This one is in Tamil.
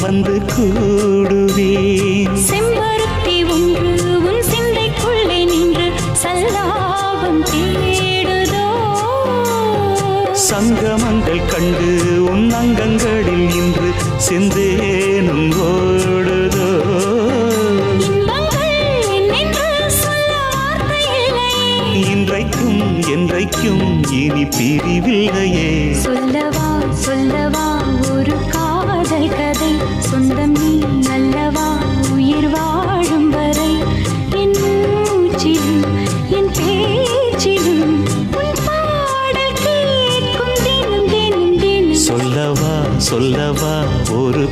வந்து கூடுவேன். செம்பருத்தி ஒன்று உன் சிந்தைக்குள்ளே நின்று சல்லாபம் தேடுதோ. சங்கமங்கள் கண்டு உன் அங்கங்களில் இன்று செந்தேனும் ஓடுதோ. இன்றைக்கும் என்றைக்கும் இனி பிரிவில்லையே. சொல்லவா சொல்லவா ஒரு காதல் கதை, சொந்தம் நீ அல்லவா உயிர் வாழும் வரை. என் மூச்சிலும் என் பேச்சிலும் உன் பாடல் கேட்கும் தினம் தினம் தினம். சொல்லவா சொல்லவா ஒரு